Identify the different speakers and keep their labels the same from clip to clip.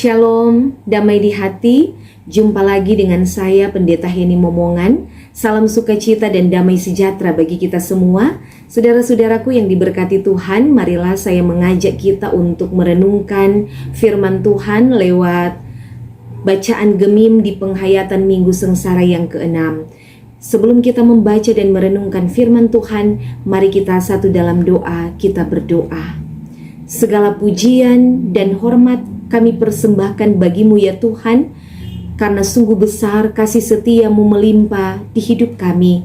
Speaker 1: Shalom, damai di hati. Jumpa lagi dengan saya Pendeta Heni Momongan. Salam sukacita dan damai sejahtera bagi kita semua. Saudara-saudaraku yang diberkati Tuhan, marilah saya mengajak kita untuk merenungkan firman Tuhan lewat bacaan Gemim di penghayatan Minggu Sengsara yang ke-6. Sebelum kita membaca dan merenungkan firman Tuhan, mari kita satu dalam doa, kita berdoa. Segala pujian dan hormat kami persembahkan bagimu ya Tuhan, karena sungguh besar kasih setiamu melimpah di hidup kami.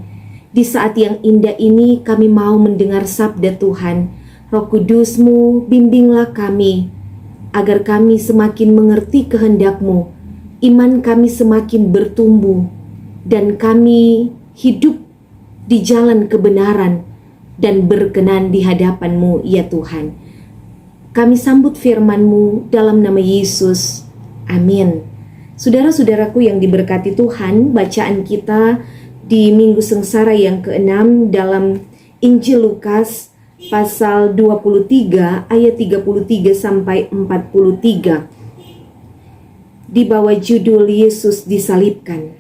Speaker 1: Di saat yang indah ini kami mau mendengar sabda Tuhan. Roh Kudusmu bimbinglah kami, agar kami semakin mengerti kehendak-Mu, iman kami semakin bertumbuh, dan kami hidup di jalan kebenaran dan berkenan di hadapan-Mu ya Tuhan. Kami sambut firman-Mu dalam nama Yesus. Amin. Saudara-saudaraku yang diberkati Tuhan, bacaan kita di Minggu Sengsara yang ke-6 dalam Injil Lukas pasal 23 ayat 33 sampai 43. Di bawah judul Yesus disalibkan.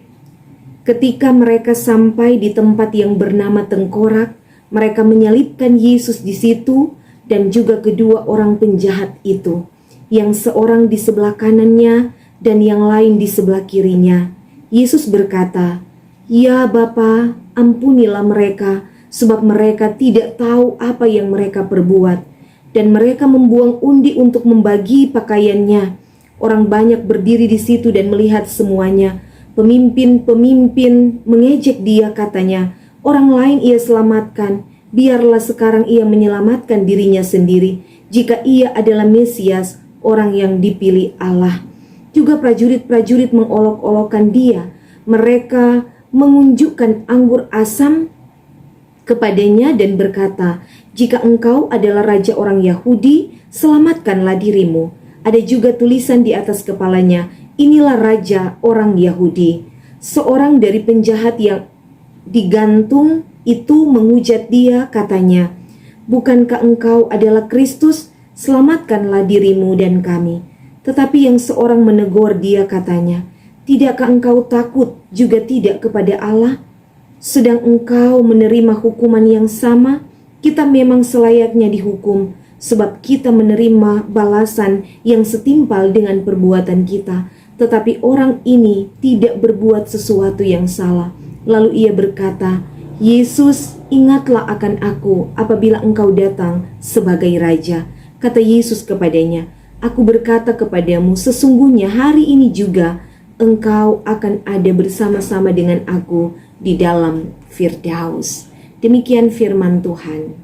Speaker 1: Ketika mereka sampai di tempat yang bernama Tengkorak, mereka menyalibkan Yesus di situ dan juga kedua orang penjahat itu, yang seorang di sebelah kanannya dan yang lain di sebelah kirinya. Yesus berkata, "Ya Bapa, ampunilah mereka, sebab mereka tidak tahu apa yang mereka perbuat." Dan mereka membuang undi untuk membagi pakaiannya. Orang banyak berdiri di situ dan melihat semuanya. Pemimpin-pemimpin mengejek dia, katanya, "Orang lain ia selamatkan, biarlah sekarang ia menyelamatkan dirinya sendiri, jika ia adalah Mesias, orang yang dipilih Allah." Juga prajurit-prajurit mengolok-olokkan dia. Mereka mengunjukkan anggur asam kepadanya dan berkata, "Jika engkau adalah raja orang Yahudi, selamatkanlah dirimu." Ada juga tulisan di atas kepalanya, "Inilah raja orang Yahudi." Seorang dari penjahat yang digantung itu menghujat dia, katanya, "Bukankah engkau adalah Kristus? Selamatkanlah dirimu dan kami." Tetapi yang seorang menegur dia, katanya, "Tidakkah engkau takut juga tidak kepada Allah? Sedang engkau menerima hukuman yang sama, kita memang selayaknya dihukum, sebab kita menerima balasan yang setimpal dengan perbuatan kita. Tetapi orang ini tidak berbuat sesuatu yang salah." Lalu ia berkata, "Yesus, ingatlah akan aku apabila engkau datang sebagai raja." Kata Yesus kepadanya, "Aku berkata kepadamu, sesungguhnya hari ini juga engkau akan ada bersama-sama dengan aku di dalam Firdaus." Demikian firman Tuhan.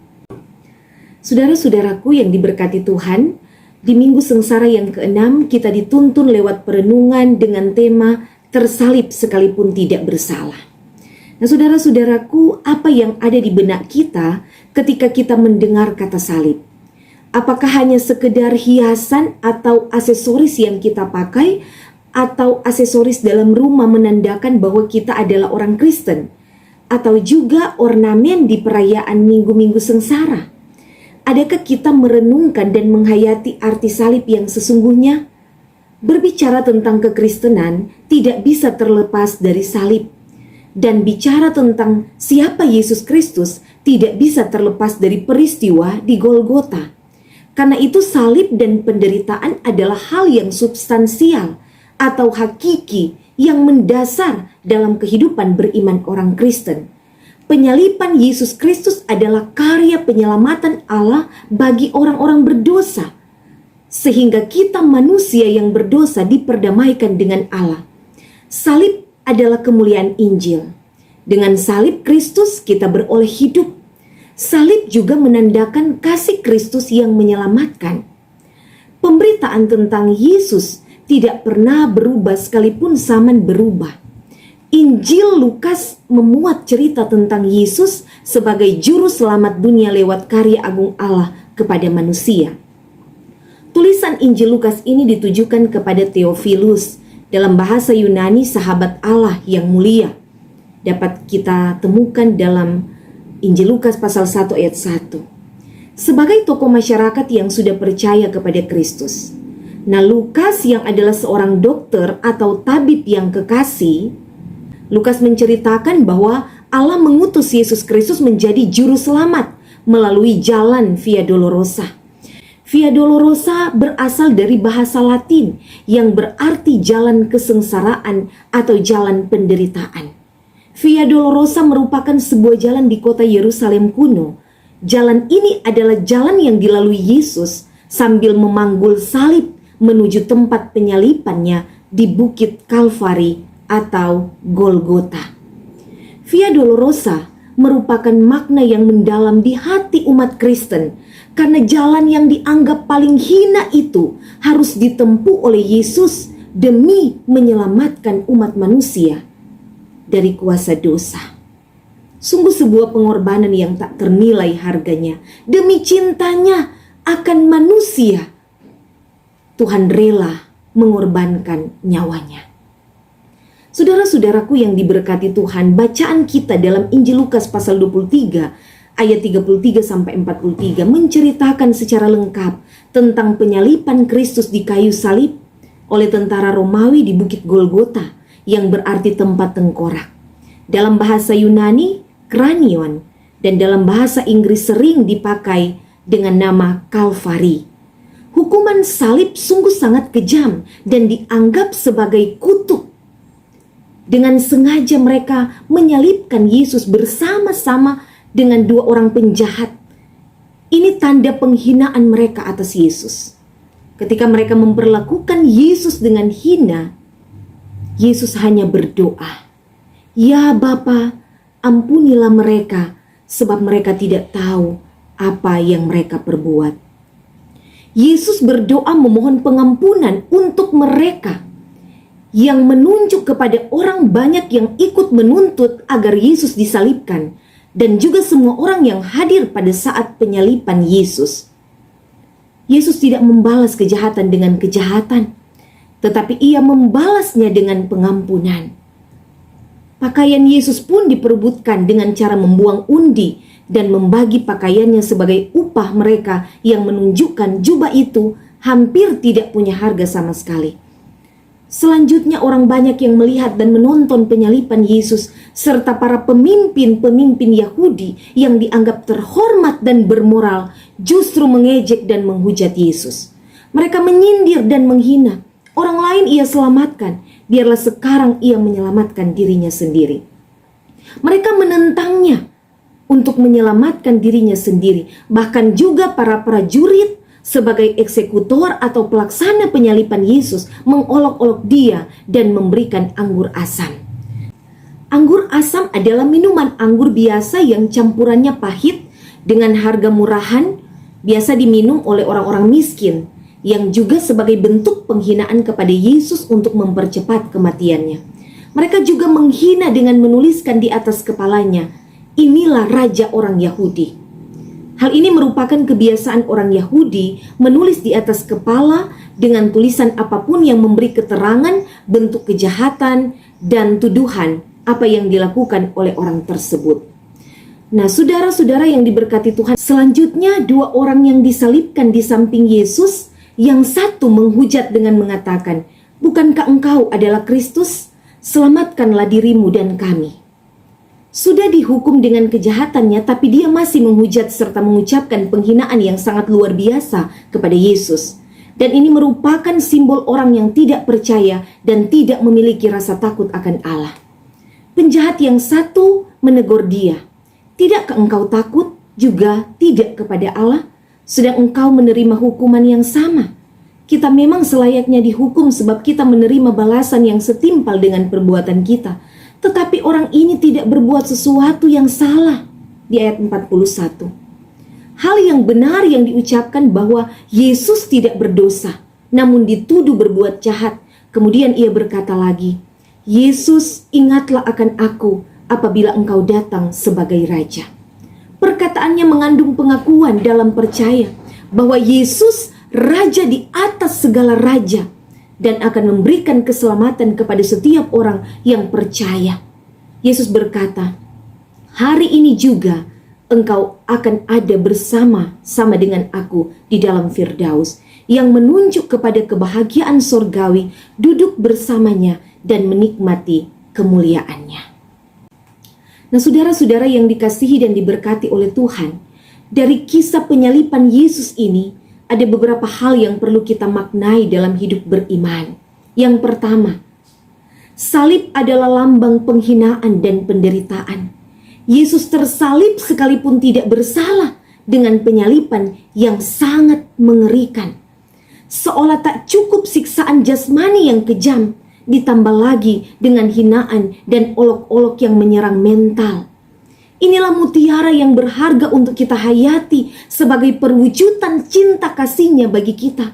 Speaker 1: Saudara-saudaraku yang diberkati Tuhan, di Minggu Sengsara yang ke-6 kita dituntun lewat perenungan dengan tema tersalib sekalipun tidak bersalah. Nah, saudara-saudaraku, apa yang ada di benak kita ketika kita mendengar kata salib? Apakah hanya sekedar hiasan atau aksesoris yang kita pakai, atau aksesoris dalam rumah menandakan bahwa kita adalah orang Kristen, atau juga ornamen di perayaan Minggu-Minggu Sengsara? Adakah kita merenungkan dan menghayati arti salib yang sesungguhnya? Berbicara tentang kekristenan tidak bisa terlepas dari salib. Dan bicara tentang siapa Yesus Kristus tidak bisa terlepas dari peristiwa di Golgota. Karena itu salib dan penderitaan adalah hal yang substansial atau hakiki yang mendasar dalam kehidupan beriman orang Kristen. Penyaliban Yesus Kristus adalah karya penyelamatan Allah bagi orang-orang berdosa, sehingga kita manusia yang berdosa diperdamaikan dengan Allah. Salib adalah kemuliaan Injil. Dengan salib Kristus kita beroleh hidup. Salib juga menandakan kasih Kristus yang menyelamatkan. Pemberitaan tentang Yesus tidak pernah berubah sekalipun zaman berubah. Injil Lukas memuat cerita tentang Yesus sebagai juru selamat dunia lewat karya agung Allah kepada manusia. Tulisan Injil Lukas ini ditujukan kepada Theophilus, dalam bahasa Yunani sahabat Allah yang mulia. Dapat kita temukan dalam Injil Lukas pasal 1 ayat 1. Sebagai tokoh masyarakat yang sudah percaya kepada Kristus, Nah, Lukas yang adalah seorang dokter atau tabib yang kekasih, Lukas menceritakan bahwa Allah mengutus Yesus Kristus menjadi juru selamat melalui jalan Via Dolorosa. Via Dolorosa berasal dari bahasa Latin yang berarti jalan kesengsaraan atau jalan penderitaan. Via Dolorosa merupakan sebuah jalan di kota Yerusalem kuno. Jalan ini adalah jalan yang dilalui Yesus sambil memanggul salib menuju tempat penyalipannya di Bukit Kalvari atau Golgota. Via Dolorosa merupakan makna yang mendalam di hati umat Kristen karena jalan yang dianggap paling hina itu harus ditempuh oleh Yesus demi menyelamatkan umat manusia dari kuasa dosa. Sungguh sebuah pengorbanan yang tak ternilai harganya. Demi cintanya akan manusia, Tuhan rela mengorbankan nyawanya. Saudara-saudaraku yang diberkati Tuhan, bacaan kita dalam Injil Lukas pasal 23 ayat 33 sampai 43 menceritakan secara lengkap tentang penyalipan Kristus di kayu salib oleh tentara Romawi di Bukit Golgota yang berarti tempat tengkorak. Dalam bahasa Yunani, kranion, dan dalam bahasa Inggris sering dipakai dengan nama Kalvari. Hukuman salib sungguh sangat kejam dan dianggap sebagai kutuk. Dengan sengaja mereka menyalibkan Yesus bersama-sama dengan dua orang penjahat. Ini tanda penghinaan mereka atas Yesus. Ketika mereka memperlakukan Yesus dengan hina, Yesus hanya berdoa, "Ya Bapa, ampunilah mereka, sebab mereka tidak tahu apa yang mereka perbuat." Yesus berdoa memohon pengampunan untuk mereka, yang menunjuk kepada orang banyak yang ikut menuntut agar Yesus disalibkan, dan juga semua orang yang hadir pada saat penyalipan Yesus. Yesus tidak membalas kejahatan dengan kejahatan, tetapi ia membalasnya dengan pengampunan. Pakaian Yesus pun diperebutkan dengan cara membuang undi dan membagi pakaiannya sebagai upah mereka yang menunjukkan jubah itu hampir tidak punya harga sama sekali. Selanjutnya orang banyak yang melihat dan menonton penyalipan Yesus serta para pemimpin-pemimpin Yahudi yang dianggap terhormat dan bermoral justru mengejek dan menghujat Yesus. Mereka menyindir dan menghina. Orang lain ia selamatkan, biarlah sekarang ia menyelamatkan dirinya sendiri. Mereka menentangnya untuk menyelamatkan dirinya sendiri. Bahkan juga para prajurit sebagai eksekutor atau pelaksana penyalipan Yesus mengolok-olok dia dan memberikan anggur asam. Anggur asam adalah minuman anggur biasa yang campurannya pahit dengan harga murahan, biasa diminum oleh orang-orang miskin, yang juga sebagai bentuk penghinaan kepada Yesus untuk mempercepat kematiannya. Mereka juga menghina dengan menuliskan di atas kepalanya, "Inilah Raja orang Yahudi." Hal ini merupakan kebiasaan orang Yahudi menulis di atas kepala dengan tulisan apapun yang memberi keterangan bentuk kejahatan dan tuduhan apa yang dilakukan oleh orang tersebut. Nah, saudara-saudara yang diberkati Tuhan, selanjutnya dua orang yang disalibkan di samping Yesus, yang satu menghujat dengan mengatakan, "Bukankah engkau adalah Kristus? Selamatkanlah dirimu dan kami." Sudah dihukum dengan kejahatannya, tapi dia masih menghujat serta mengucapkan penghinaan yang sangat luar biasa kepada Yesus. Dan ini merupakan simbol orang yang tidak percaya dan tidak memiliki rasa takut akan Allah. Penjahat yang satu menegur dia, "Tidakkah engkau takut juga tidak kepada Allah, sedang engkau menerima hukuman yang sama? Kita memang selayaknya dihukum sebab kita menerima balasan yang setimpal dengan perbuatan kita. Tetapi orang ini tidak berbuat sesuatu yang salah." Di ayat 41. Hal yang benar yang diucapkan bahwa Yesus tidak berdosa, namun dituduh berbuat jahat. Kemudian ia berkata lagi, "Yesus, ingatlah akan aku apabila engkau datang sebagai Raja." Perkataannya mengandung pengakuan dalam percaya bahwa Yesus Raja di atas segala raja, dan akan memberikan keselamatan kepada setiap orang yang percaya. Yesus berkata, "Hari ini juga engkau akan ada bersama-sama dengan aku di dalam Firdaus." yang menunjuk kepada kebahagiaan sorgawi, duduk bersamanya dan menikmati kemuliaannya. Nah, saudara-saudara yang dikasihi dan diberkati oleh Tuhan, dari kisah penyaliban Yesus ini ada beberapa hal yang perlu kita maknai dalam hidup beriman. Yang pertama, salib adalah lambang penghinaan dan penderitaan. Yesus tersalib sekalipun tidak bersalah dengan penyaliban yang sangat mengerikan. Seolah tak cukup siksaan jasmani yang kejam, ditambah lagi dengan hinaan dan olok-olok yang menyerang mental. Inilah mutiara yang berharga untuk kita hayati sebagai perwujudan cinta kasihnya bagi kita.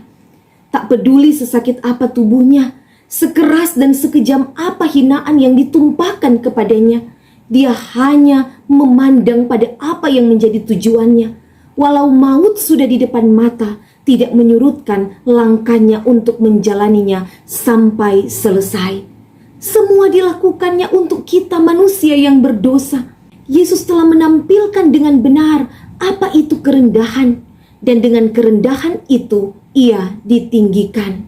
Speaker 1: Tak peduli sesakit apa tubuhnya, sekeras dan sekejam apa hinaan yang ditumpahkan kepadanya, dia hanya memandang pada apa yang menjadi tujuannya. Walau maut sudah di depan mata, tidak menyurutkan langkahnya untuk menjalaninya sampai selesai. Semua dilakukannya untuk kita manusia yang berdosa. Yesus telah menampilkan dengan benar apa itu kerendahan, dan dengan kerendahan itu ia ditinggikan.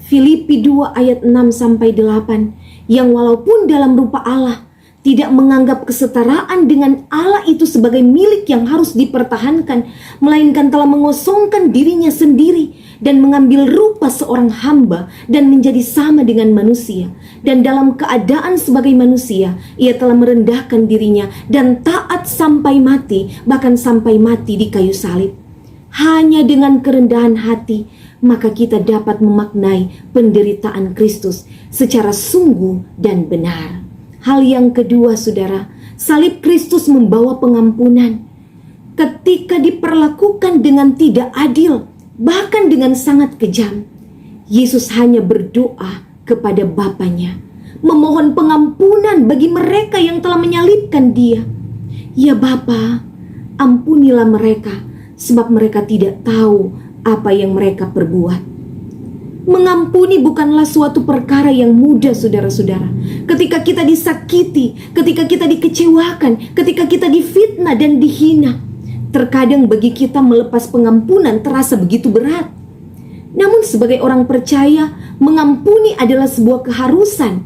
Speaker 1: Filipi 2 ayat 6-8, yang walaupun dalam rupa Allah, tidak menganggap kesetaraan dengan Allah itu sebagai milik yang harus dipertahankan, melainkan telah mengosongkan dirinya sendiri dan mengambil rupa seorang hamba dan menjadi sama dengan manusia. Dan dalam keadaan sebagai manusia, ia telah merendahkan dirinya dan taat sampai mati, bahkan sampai mati di kayu salib. Hanya dengan kerendahan hati, maka kita dapat memaknai penderitaan Kristus secara sungguh dan benar. Hal yang kedua, saudara, salib Kristus membawa pengampunan. Ketika diperlakukan dengan tidak adil, bahkan dengan sangat kejam, Yesus hanya berdoa kepada Bapanya, memohon pengampunan bagi mereka yang telah menyalibkan dia. Ya Bapa, ampunilah mereka, sebab mereka tidak tahu apa yang mereka perbuat. Mengampuni bukanlah suatu perkara yang mudah, saudara-saudara. Ketika kita disakiti, ketika kita dikecewakan, ketika kita difitnah dan dihina, terkadang bagi kita melepas pengampunan terasa begitu berat. Namun sebagai orang percaya, mengampuni adalah sebuah keharusan.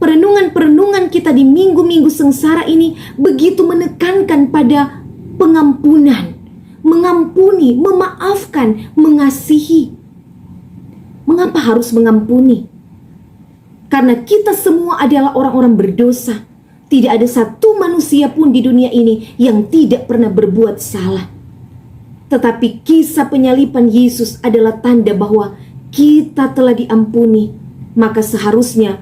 Speaker 1: Perenungan-perenungan kita di minggu-minggu sengsara ini begitu menekankan pada pengampunan, mengampuni, memaafkan, mengasihi. Mengapa harus mengampuni? Karena kita semua adalah orang-orang berdosa. Tidak ada satu manusia pun di dunia ini yang tidak pernah berbuat salah. Tetapi kisah penyaliban Yesus adalah tanda bahwa kita telah diampuni. Maka seharusnya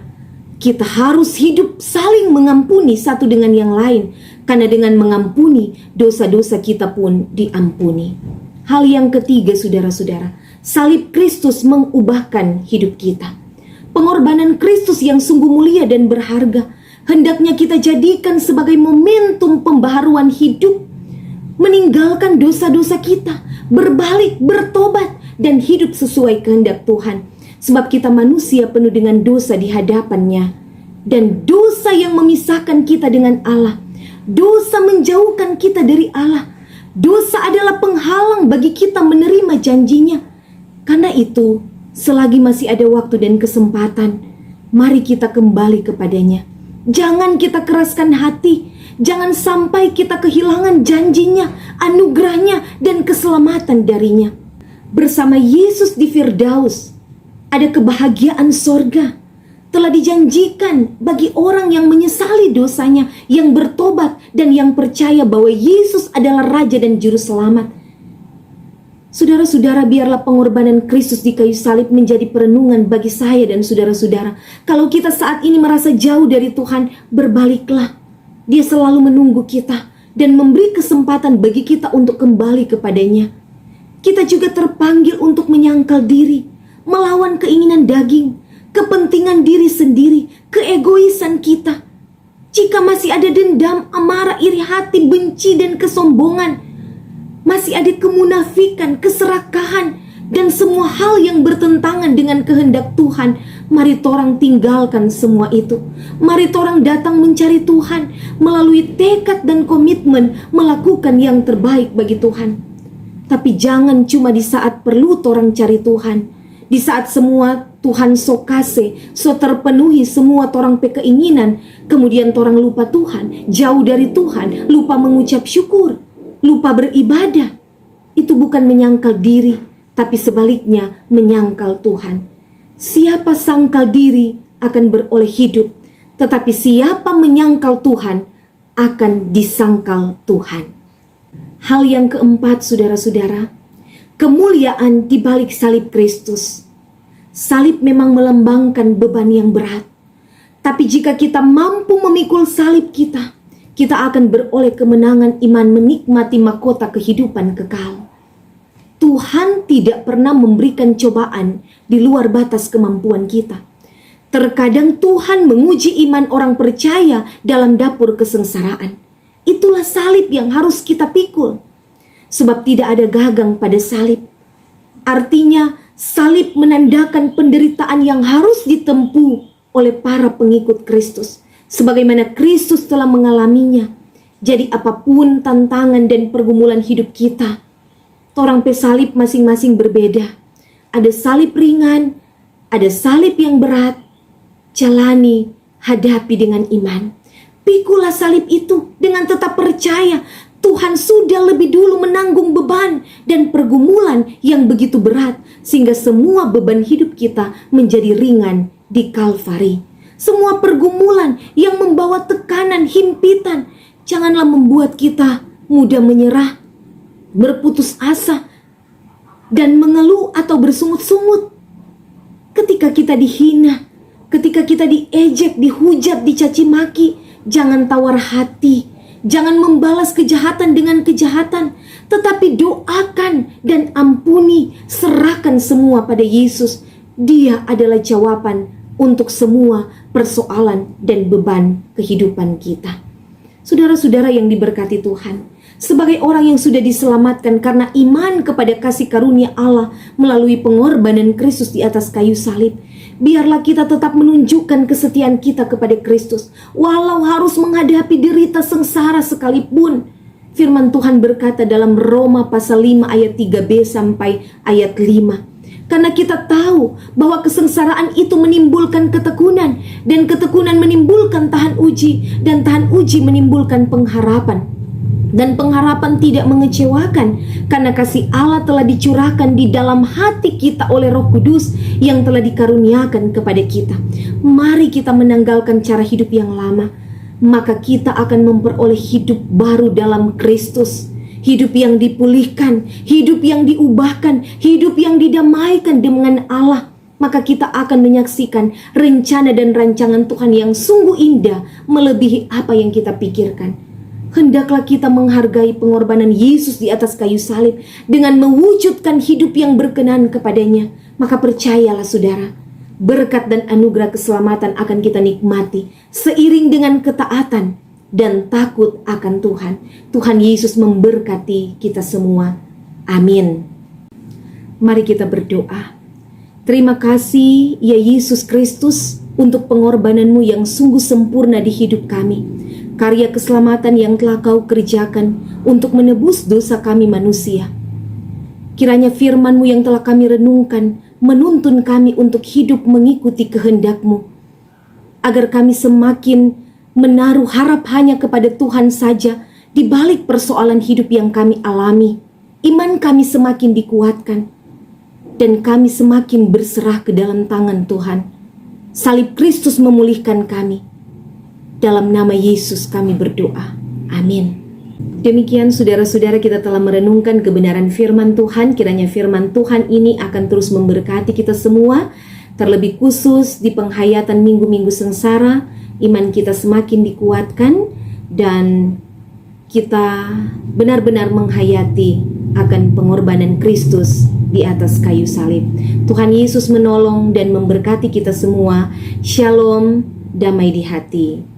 Speaker 1: kita harus hidup saling mengampuni satu dengan yang lain. Karena dengan mengampuni, dosa-dosa kita pun diampuni. Hal yang ketiga, saudara-saudara, salib Kristus mengubahkan hidup kita. Pengorbanan Kristus yang sungguh mulia dan berharga hendaknya kita jadikan sebagai momentum pembaharuan hidup. Meninggalkan dosa-dosa kita, berbalik, bertobat, dan hidup sesuai kehendak Tuhan. Sebab kita manusia penuh dengan dosa di hadapannya. Dan dosa yang memisahkan kita dengan Allah, dosa menjauhkan kita dari Allah, dosa adalah penghalang bagi kita menerima janjinya. Karena itu, selagi masih ada waktu dan kesempatan, mari kita kembali kepadanya. Jangan kita keraskan hati, jangan sampai kita kehilangan janjinya, anugerahnya, dan keselamatan darinya. Bersama Yesus di Firdaus, ada kebahagiaan sorga. Telah dijanjikan bagi orang yang menyesali dosanya, yang bertobat, dan yang percaya bahwa Yesus adalah Raja dan Juru Selamat. Saudara-saudara, biarlah pengorbanan Kristus di kayu salib menjadi perenungan bagi saya dan saudara-saudara. Kalau kita saat ini merasa jauh dari Tuhan, berbaliklah. Dia selalu menunggu kita dan memberi kesempatan bagi kita untuk kembali kepadanya. Kita juga terpanggil untuk menyangkal diri, melawan keinginan daging, kepentingan diri sendiri, keegoisan kita. Jika masih ada dendam, amarah, iri hati, benci, dan kesombongan, masih ada kemunafikan, keserakahan, dan semua hal yang bertentangan dengan kehendak Tuhan, mari torang tinggalkan semua itu. Mari torang datang mencari Tuhan melalui tekad dan komitmen melakukan yang terbaik bagi Tuhan. Tapi jangan cuma di saat perlu torang cari Tuhan. Di saat semua Tuhan so kase, so terpenuhi semua torang pe keinginan, kemudian torang lupa Tuhan, jauh dari Tuhan, lupa mengucap syukur, lupa beribadah. Itu bukan menyangkal diri, tapi sebaliknya menyangkal Tuhan. Siapa sangkal diri akan beroleh hidup, tetapi siapa menyangkal Tuhan akan disangkal Tuhan. Hal yang keempat, saudara-saudara, kemuliaan di balik salib Kristus. Salib memang melambangkan beban yang berat. Tapi jika kita mampu memikul salib kita akan beroleh kemenangan iman menikmati mahkota kehidupan kekal. Tuhan tidak pernah memberikan cobaan di luar batas kemampuan kita. Terkadang Tuhan menguji iman orang percaya dalam dapur kesengsaraan. Itulah salib yang harus kita pikul. Sebab tidak ada gagang pada salib. Artinya salib menandakan penderitaan yang harus ditempuh oleh para pengikut Kristus. Sebagaimana Kristus telah mengalaminya. Jadi apapun tantangan dan pergumulan hidup kita, torang pe salib masing-masing berbeda. Ada salib ringan, ada salib yang berat. Jalani, hadapi dengan iman. Pikulah salib itu dengan tetap percaya Tuhan sudah lebih dulu menanggung beban dan pergumulan yang begitu berat, sehingga semua beban hidup kita menjadi ringan di Kalvari. Semua pergumulan yang membawa tekanan, himpitan, janganlah membuat kita mudah menyerah, berputus asa, dan mengeluh atau bersungut-sungut. Ketika kita dihina, ketika kita diejek, dihujat, dicaci maki, jangan tawar hati, jangan membalas kejahatan dengan kejahatan, tetapi doakan dan ampuni, serahkan semua pada Yesus. Dia adalah jawaban untuk semua persoalan dan beban kehidupan kita. Saudara-saudara yang diberkati Tuhan, sebagai orang yang sudah diselamatkan karena iman kepada kasih karunia Allah melalui pengorbanan Kristus di atas kayu salib, biarlah kita tetap menunjukkan kesetiaan kita kepada Kristus, walau harus menghadapi derita sengsara sekalipun. Firman Tuhan berkata dalam Roma pasal 5 ayat 3b sampai ayat 5. Karena kita tahu bahwa kesengsaraan itu menimbulkan ketekunan, dan ketekunan menimbulkan tahan uji, dan tahan uji menimbulkan pengharapan. Dan pengharapan tidak mengecewakan, karena kasih Allah telah dicurahkan di dalam hati kita oleh Roh Kudus yang telah dikaruniakan kepada kita. Mari kita menanggalkan cara hidup yang lama, maka kita akan memperoleh hidup baru dalam Kristus. Hidup yang dipulihkan, hidup yang diubahkan, hidup yang didamaikan dengan Allah. Maka kita akan menyaksikan rencana dan rancangan Tuhan yang sungguh indah, melebihi apa yang kita pikirkan. Hendaklah kita menghargai pengorbanan Yesus di atas kayu salib dengan mewujudkan hidup yang berkenan kepadanya. Maka percayalah saudara, berkat dan anugerah keselamatan akan kita nikmati seiring dengan ketaatan dan takut akan Tuhan. Tuhan Yesus memberkati kita semua. Amin. Mari kita berdoa. Terima kasih ya Yesus Kristus untuk pengorbananmu yang sungguh sempurna di hidup kami. Karya keselamatan yang telah Kau kerjakan untuk menebus dosa kami manusia. Kiranya firman-Mu yang telah kami renungkan menuntun kami untuk hidup mengikuti kehendak-Mu, agar kami semakin menaruh harap hanya kepada Tuhan saja di balik persoalan hidup yang kami alami. Iman kami semakin dikuatkan, dan kami semakin berserah ke dalam tangan Tuhan. Salib Kristus memulihkan kami. Dalam nama Yesus kami berdoa. Amin. Demikian saudara-saudara, kita telah merenungkan kebenaran firman Tuhan. Kiranya firman Tuhan ini akan terus memberkati kita semua, terlebih khusus di penghayatan minggu-minggu sengsara. Iman kita semakin dikuatkan dan kita benar-benar menghayati akan pengorbanan Kristus di atas kayu salib. Tuhan Yesus menolong dan memberkati kita semua. Shalom, damai di hati.